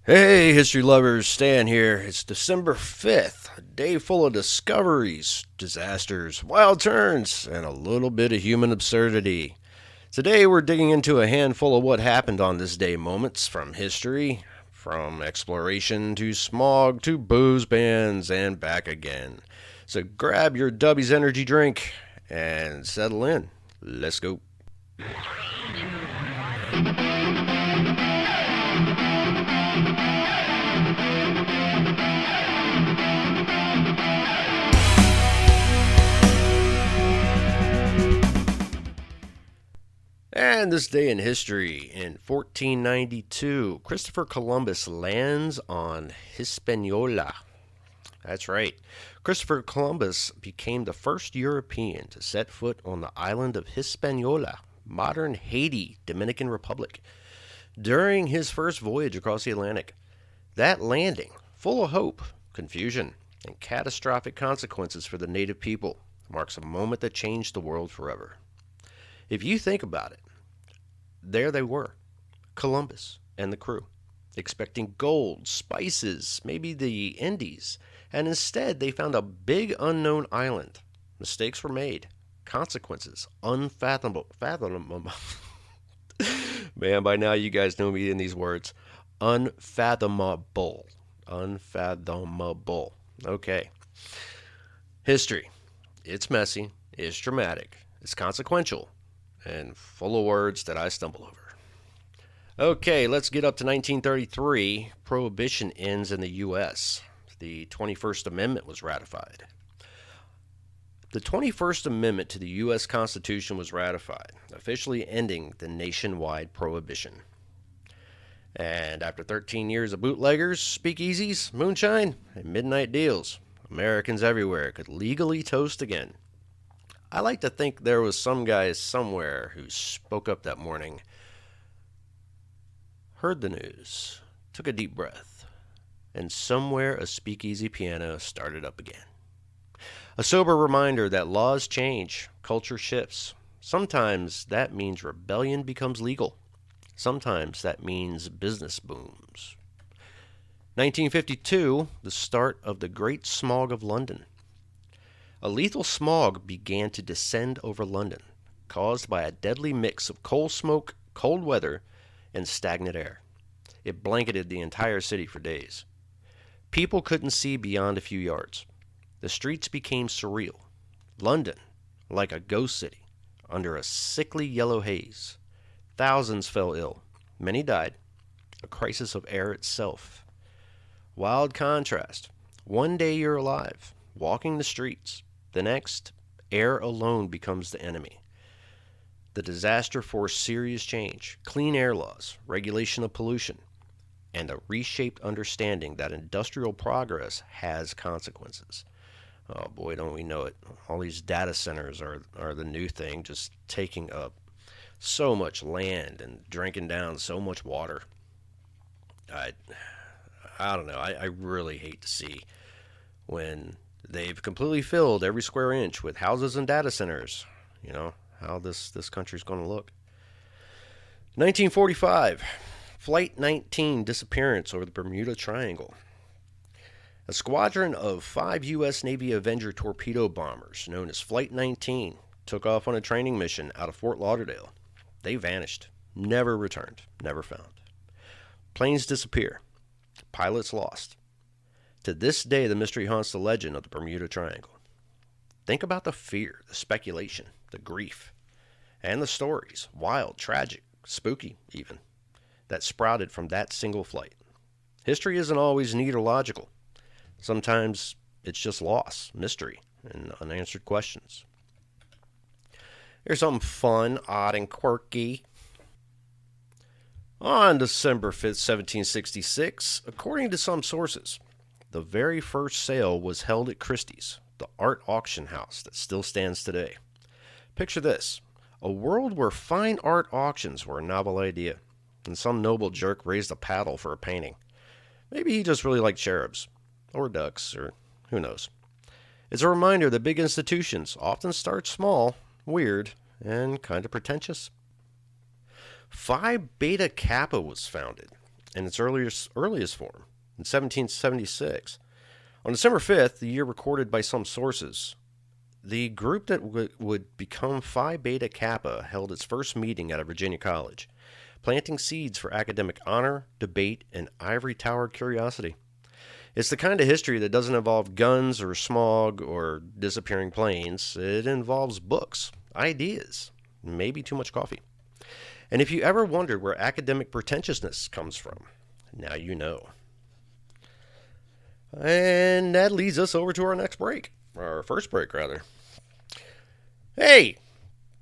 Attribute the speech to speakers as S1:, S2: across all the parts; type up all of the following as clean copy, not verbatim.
S1: Hey, history lovers, Stan here. It's December 5th, a day full of discoveries, disasters, wild turns, and a little bit of human absurdity. Today, we're digging into a handful of what happened on this day moments from history, from exploration to smog to booze bans and back again. So grab your Dubby's energy drink and settle in. Let's go. And this day in history, in 1492, Christopher Columbus lands on Hispaniola. That's right. Christopher Columbus became the first European to set foot on the island of Hispaniola, modern Haiti, Dominican Republic, during his first voyage across the Atlantic. That landing, full of hope, confusion, and catastrophic consequences for the native people, marks a moment that changed the world forever. If you think about it, there they were, Columbus and the crew, expecting gold, spices, maybe the Indies, and instead they found a big unknown island. Mistakes were made, consequences unfathomable. Fathomable. Man, by now you guys know me in these words. Unfathomable. Unfathomable. Okay. History. It's messy, it's dramatic, it's consequential, and full of words that I stumble over. Okay, let's get up to 1933. Prohibition ends in the U.S. The 21st Amendment was ratified. The 21st Amendment to the U.S. Constitution was ratified, officially ending the nationwide prohibition. And after 13 years of bootleggers, speakeasies, moonshine, and midnight deals, Americans everywhere could legally toast again. I like to think there was some guy somewhere who spoke up that morning, heard the news, took a deep breath, and somewhere a speakeasy piano started up again. A sober reminder that laws change, culture shifts. Sometimes that means rebellion becomes legal. Sometimes that means business booms. 1952, the start of the Great Smog of London. A lethal smog began to descend over London, caused by a deadly mix of coal smoke, cold weather, and stagnant air. It blanketed the entire city for days. People couldn't see beyond a few yards. The streets became surreal. London, like a ghost city, under a sickly yellow haze. Thousands fell ill. Many died. A crisis of air itself. Wild contrast. One day you're alive, walking the streets. The next, air alone becomes the enemy. The disaster forced serious change, clean air laws, regulation of pollution, and a reshaped understanding that industrial progress has consequences. Oh boy, don't we know it. All these data centers are the new thing, just taking up so much land and drinking down so much water. I, I don't know. I really hate to see when they've completely filled every square inch with houses and data centers. You know, how this country's going to look. 1945, Flight 19 disappearance over the Bermuda Triangle. A squadron of 5 U.S. Navy Avenger torpedo bombers, known as Flight 19, took off on a training mission out of Fort Lauderdale. They vanished, never returned, never found. Planes disappear, pilots lost. To this day, the mystery haunts the legend of the Bermuda Triangle. Think about the fear, the speculation, the grief, and the stories, wild, tragic, spooky even, that sprouted from that single flight. History isn't always neat or logical. Sometimes it's just loss, mystery, and unanswered questions. Here's something fun, odd, and quirky. On December 5th, 1766, according to some sources, the very first sale was held at Christie's, the art auction house that still stands today. Picture this, a world where fine art auctions were a novel idea, and some noble jerk raised a paddle for a painting. Maybe he just really liked cherubs, or ducks, or who knows. It's a reminder that big institutions often start small, weird, and kind of pretentious. Phi Beta Kappa was founded, in its earliest form in 1776. On December 5th, the year recorded by some sources, the group that would become Phi Beta Kappa held its first meeting at a Virginia college, planting seeds for academic honor, debate, and ivory tower curiosity. It's the kind of history that doesn't involve guns or smog or disappearing planes. It involves books, ideas, maybe too much coffee. And if you ever wondered where academic pretentiousness comes from, now you know. And that leads us over to our next break. Our first break, rather. Hey,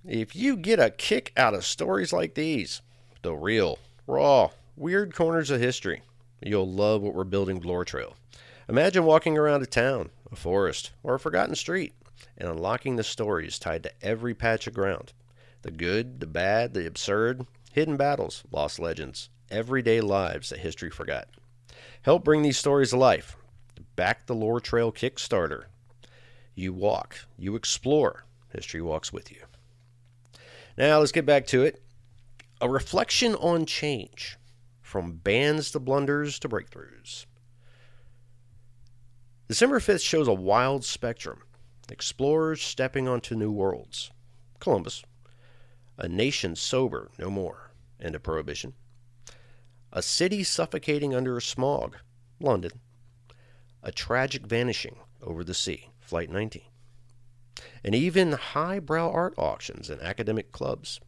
S1: if you get a kick out of stories like these, the real, raw, weird corners of history, you'll love what we're building with Lore Trail. Imagine walking around a town, a forest, or a forgotten street, and unlocking the stories tied to every patch of ground. The good, the bad, the absurd, hidden battles, lost legends, everyday lives that history forgot. Help bring these stories to life. Back the Lore Trail Kickstarter. You walk, you explore, history walks with you. Now let's get back to it. A reflection on change, from bans to blunders to breakthroughs. December 5th shows a wild spectrum. Explorers stepping onto new worlds. Columbus. A nation sober no more. End of Prohibition. A city suffocating under a smog. London. A tragic vanishing over the sea. Flight 19. And even highbrow art auctions and academic clubs.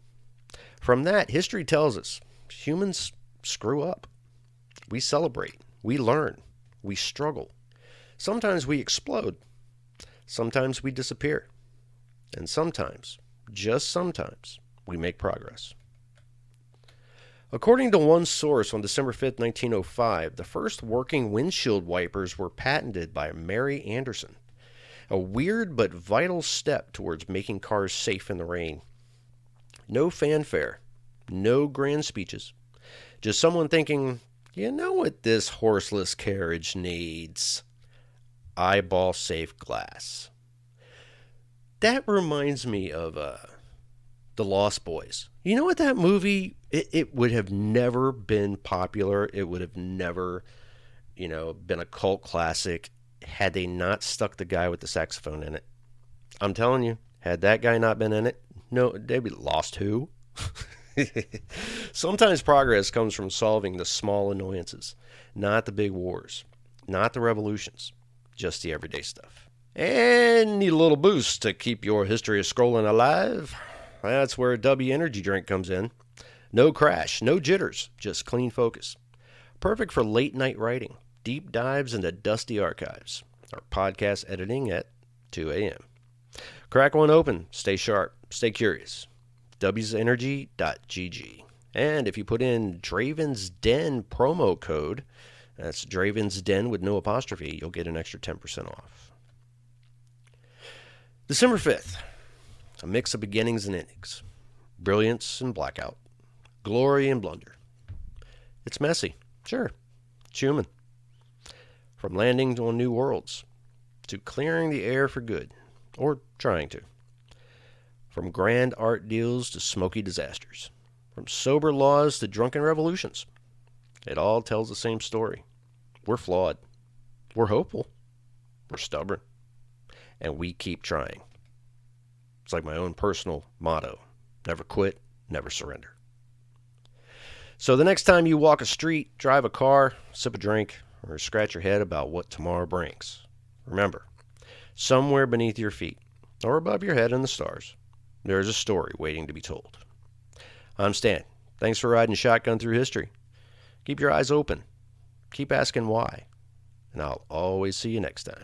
S1: From that, history tells us humans screw up. We celebrate. We learn. We struggle. Sometimes we explode. Sometimes we disappear. And sometimes, just sometimes, we make progress. According to one source, on December 5th, 1905, the first working windshield wipers were patented by Mary Anderson. A weird but vital step towards making cars safe in the rain. No fanfare. No grand speeches. Just someone thinking, you know what this horseless carriage needs? Eyeball-safe glass. That reminds me of The Lost Boys. You know what, that movie, it would have never been popular. It would have never, been a cult classic had they not stuck the guy with the saxophone in it. I'm telling you, had that guy not been in it, no, they'd be lost who? Sometimes progress comes from solving the small annoyances, not the big wars, not the revolutions, just the everyday stuff. And need a little boost to keep your history of scrolling alive? That's where a W energy drink comes in. No crash, no jitters, just clean focus. Perfect for late night writing, deep dives into dusty archives, or podcast editing at 2 a.m. Crack one open, stay sharp, stay curious. wsenergy.gg. And if you put in Dravin's Den promo code, that's Dravin's Den with no apostrophe, you'll get an extra 10% off. December 5th, a mix of beginnings and endings, brilliance and blackout, glory and blunder. It's messy, sure, it's human. From landing on new worlds, to clearing the air for good, or trying to. From grand art deals to smoky disasters. From sober laws to drunken revolutions. It all tells the same story. We're flawed. We're hopeful. We're stubborn. And we keep trying. It's like my own personal motto. Never quit, never surrender. So the next time you walk a street, drive a car, sip a drink, or scratch your head about what tomorrow brings, remember, somewhere beneath your feet, or above your head in the stars, there is a story waiting to be told. I'm Stan. Thanks for riding shotgun through history. Keep your eyes open. Keep asking why. And I'll always see you next time,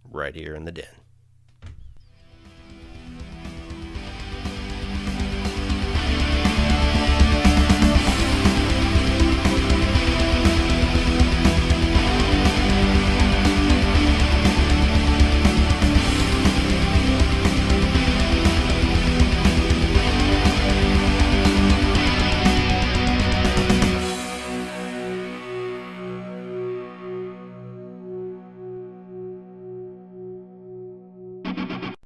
S1: right here in the den.